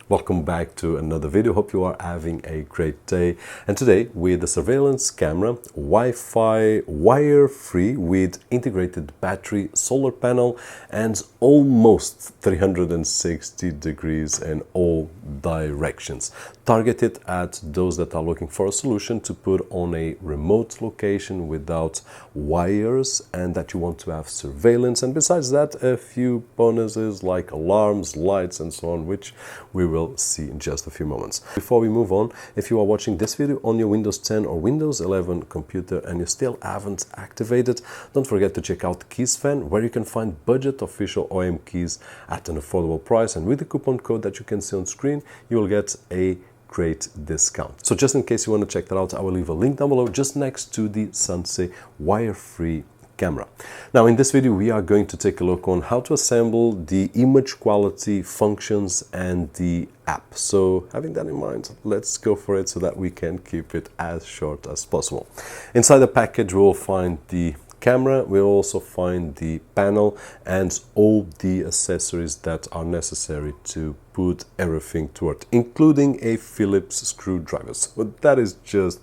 Welcome back to another video. Hope you are having a great day. And today with the surveillance camera, Wi-Fi, wire-free with integrated battery, solar panel and almost 360 degrees in all directions. Targeted at those that are looking for a solution to put on a remote location without wires and that you want to have surveillance. And besides that, a few bonuses like alarms, lights and so on, which we will see in just a few moments. Before we move on, if you are watching this video on your Windows 10 or Windows 11 computer and you still haven't activated, don't forget to check out KeysFan, where you can find budget official OEM keys at an affordable price, and with the coupon code that you can see on screen, you will get a great discount. So just in case you want to check that out, I will leave a link down below just next to the Sannce wire-free camera. Now in this video we are going to take a look on how to assemble the image quality, functions and the app. So having that in mind, let's go for it so that we can keep it as short as possible. Inside the package we will find the camera, we'll also find the panel and all the accessories that are necessary to put everything to work, including a Phillips screwdriver. So that is just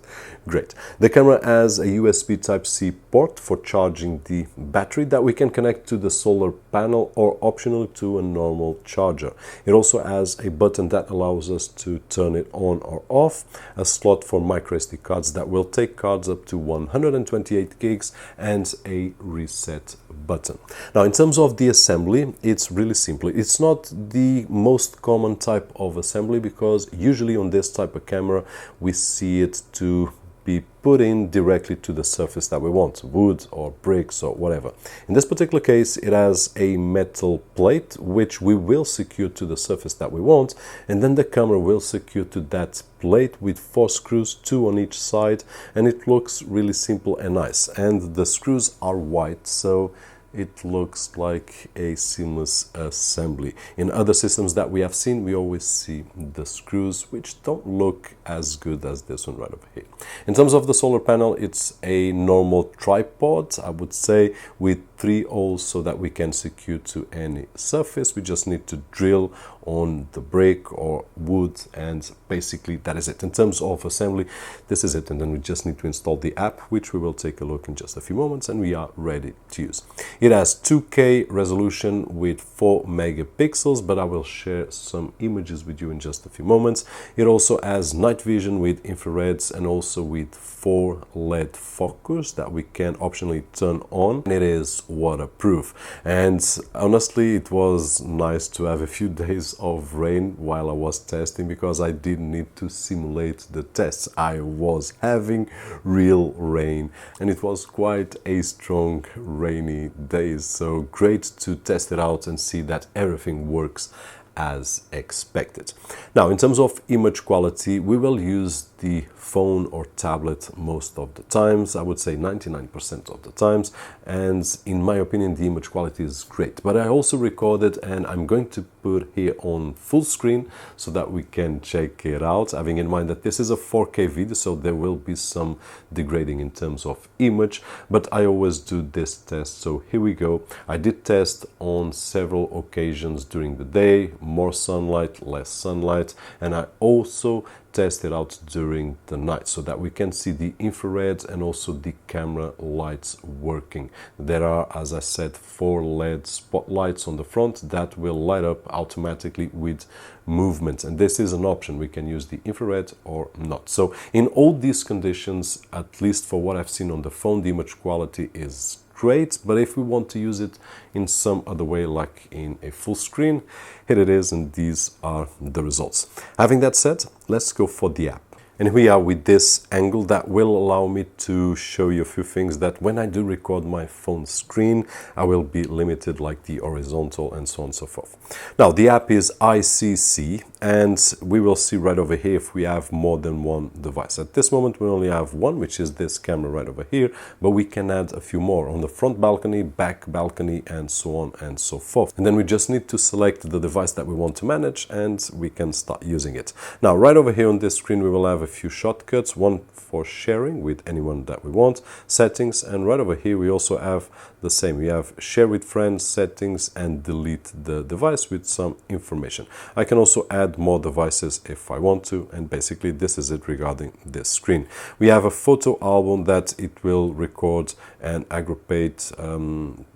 great. The camera has a USB Type-C port for charging the battery that we can connect to the solar panel or optionally to a normal charger. It also has a button that allows us to turn it on or off, a slot for microSD cards that will take cards up to 128 gigs, and a reset button. Now in terms of the assembly, it's really simple. It's not the most common type of assembly because usually on this type of camera we see it to be put in directly to the surface that we want, wood or bricks or whatever. In this particular case it has a metal plate which we will secure to the surface that we want, and then the camera will secure to that plate with 4 screws, 2 on each side, and it looks really simple and nice. And the screws are white, so it looks like a seamless assembly. In other systems that we have seen, we always see the screws which don't look as good as this one right over here. In terms of the solar panel, it's a normal tripod, I would say, with 3 holes so that we can secure to any surface. We just need to drill on the brick or wood, and basically that is it. In terms of assembly, this is it, and then we just need to install the app, which we will take a look in just a few moments, and we are ready to use. It has 2K resolution with 4 megapixels, but I will share some images with you in just a few moments. It also has night vision with infrareds and also with 4 LED focus that we can optionally turn on. It is waterproof, and honestly it was nice to have a few days of rain while I was testing, because I didn't need to simulate the tests. I was having real rain and it was quite a strong rainy day, so great to test it out and see that everything works as expected. Now in terms of image quality, we will use the phone or tablet most of the times, I would say 99% of the times, and in my opinion the image quality is great. But I also recorded, and I'm going to put here on full screen so that we can check it out, having in mind that this is a 4K video, so there will be some degrading in terms of image, but I always do this test. So here we go. I did test on several occasions during the day, more sunlight, less sunlight, and I also test it out during the night so that we can see the infrared and also the camera lights working. There are, as I said, 4 LED spotlights on the front that will light up automatically with movement, and this is an option. We can use the infrared or not. So in all these conditions, at least for what I've seen on the phone, the image quality is great. But if we want to use it in some other way, like in a full screen, here it is, and these are the results. Having that said, let's go for the app. And here we are with this angle that will allow me to show you a few things that when I do record my phone screen, I will be limited, like the horizontal and so on and so forth. Now the app is ICC, and we will see right over here if we have more than one device. At this moment we only have one, which is this camera right over here, but we can add a few more on the front balcony, back balcony, and so on and so forth. And then we just need to select the device that we want to manage and we can start using it. Now right over here on this screen we will have a few shortcuts, one for sharing with anyone that we want, settings, and right over here we also have the same. We have share with friends, settings, and delete the device with some information. I can also add add more devices if I want to, and basically this is it regarding this screen. We have a photo album that it will record and aggregate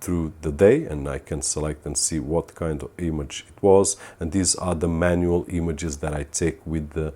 through the day, and I can select and see what kind of image it was, and these are the manual images that I take with the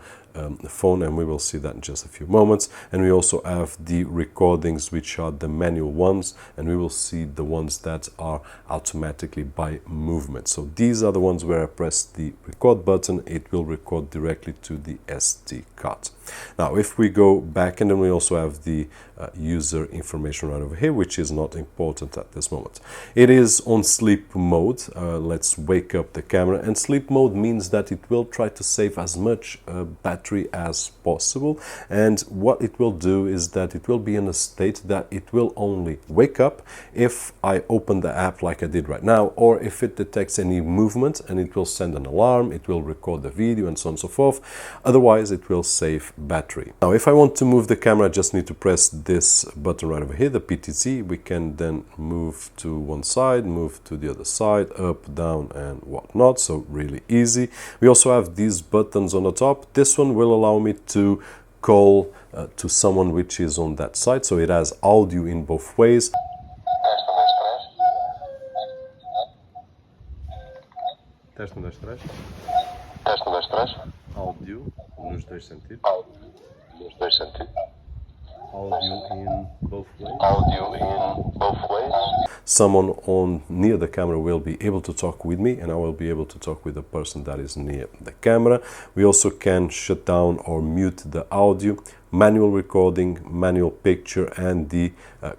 phone, and we will see that in just a few moments. And we also have the recordings, which are the manual ones, and we will see the ones that are automatically by movement. So these are the ones where I press the record button, it will record directly to the SD card. Now if we go back, and then we also have the user information right over here, which is not important at this moment. It is on sleep mode. Let's wake up the camera, and sleep mode means that it will try to save as much battery as possible, and what it will do is that it will be in a state that it will only wake up if I open the app like I did right now, or if it detects any movement, and it will send an alarm, it will record the video and so on and so forth. Otherwise it will save battery. Now if I want to move the camera, I just need to press this button right over here, the PTZ. We can then move to one side, move to the other side, up, down and whatnot, so really easy. We also have these buttons on the top. This one will allow me to call to someone which is on that side, so it has audio in both ways. Teste 1, 2, 3. Teste 1, 2, 3. Áudio nos dois sentidos. Nos dois sentidos. Audio in both ways. Audio in both ways. Someone on near the camera will be able to talk with me, and I will be able to talk with the person that is near the camera. We also can shut down or mute the audio, manual recording, manual picture, and the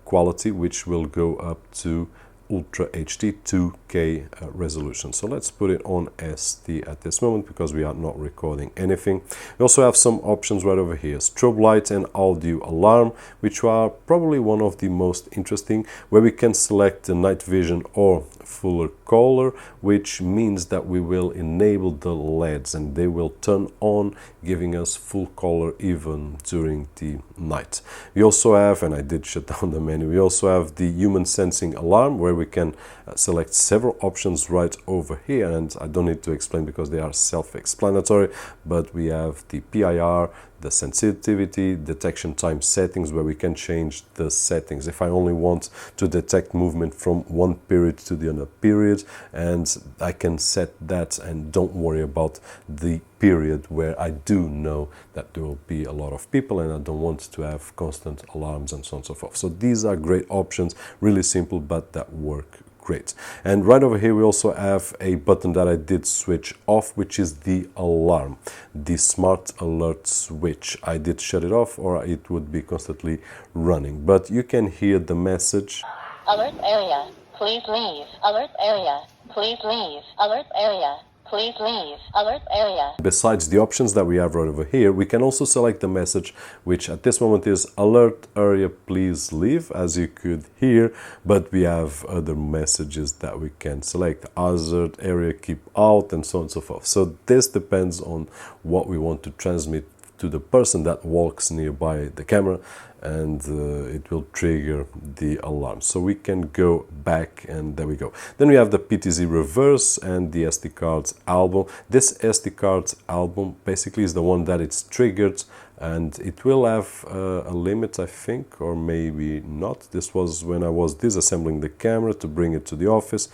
quality, which will go up to Ultra HD 2K resolution. So let's put it on SD at this moment because we are not recording anything. We also have some options right over here: strobe light and audio alarm, which are probably one of the most interesting, where we can select the night vision or fuller color, which means that we will enable the LEDs and they will turn on, giving us full color even during the night. We also have, and I did shut down the menu, we also have the human sensing alarm, where we can select several options right over here, and I don't need to explain because they are self-explanatory, but we have the PIR, the sensitivity, detection time settings, where we can change the settings. If I only want to detect movement from one period to the other period, and I can set that and don't worry about the period where I do know that there will be a lot of people and I don't want to have constant alarms and so on and so forth. So these are great options, really simple, but that work great. And right over here we also have a button that I did switch off, which is the alarm, the smart alert switch. I did shut it off or it would be constantly running, but you can hear the message: alert area, please leave. Alert area, please leave. Alert area, please leave. Alert area. Besides the options that we have right over here, we can also select the message, which at this moment is alert area, please leave, as you could hear, but we have other messages that we can select: hazard area, keep out, and so on and so forth. So this depends on what we want to transmit to the person that walks nearby the camera, and it will trigger the alarm. So we can go back, and there we go. Then we have the PTZ reverse and the SD card album. This SD card album basically is the one that it's triggered, and it will have a limit, I think, or maybe not. This was when I was disassembling the camera to bring it to the office.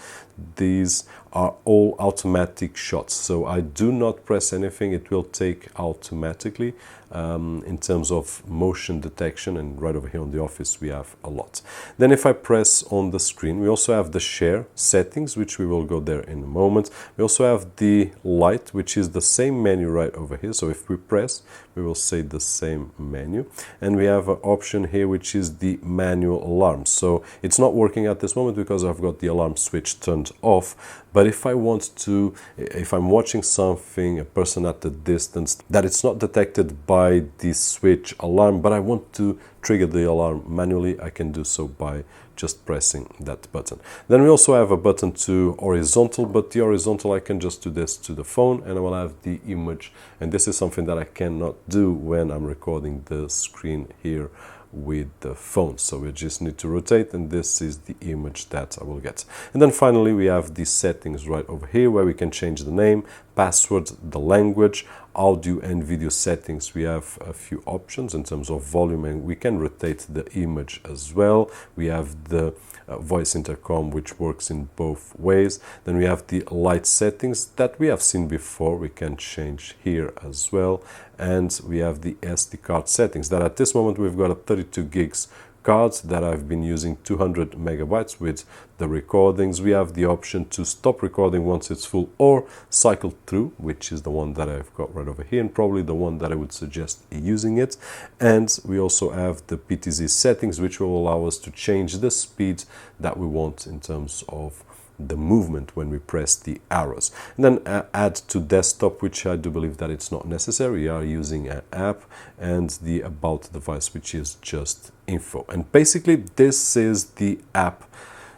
These are all automatic shots, so I do not press anything, it will take automatically in terms of motion detection, and right over here on the office we have a lot. Then if I press on the screen, we also have the share settings, which we will go there in a moment. We also have the light, which is the same menu right over here, so if we press we will say the same menu. And we have an option here which is the manual alarm. So it's not working at this moment because I've got the alarm switch turned off, but if I want to, if I'm watching something, a person at a distance, that it's not detected by the switch alarm, but I want to trigger the alarm manually, I can do so by just pressing that button. Then we also have a button to horizontal, but the horizontal I can just do this to the phone and I will have the image, and this is something that I cannot do when I'm recording the screen here with the phone. So we just need to rotate, and this is the image that I will get. And then finally we have the settings right over here, where we can change the name, password, the language, audio and video settings. We have a few options in terms of volume, and we can rotate the image as well. We have the voice intercom, which works in both ways. Then we have the light settings that we have seen before. We can change here as well. And we have the SD card settings that at this moment we've got a 32 gigs cards that I've been using 200 megabytes with the recordings. We have the option to stop recording once it's full or cycle through, which is the one that I've got right over here and probably the one that I would suggest using it. And we also have the PTZ settings, which will allow us to change the speed that we want in terms of the movement when we press the arrows. And then add to desktop, which I do believe that it's not necessary. We are using an app, and the about device, which is just info. And basically this is the app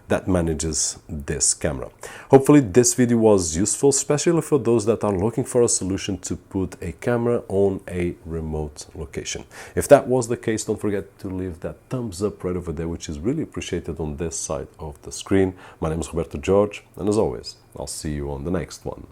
that manages this camera. Hopefully this video was useful, especially for those that are looking for a solution to put a camera on a remote location. If that was the case, don't forget to leave that thumbs up right over there, which is really appreciated on this side of the screen. My name is Roberto Jorge, and as always, I'll see you on the next one.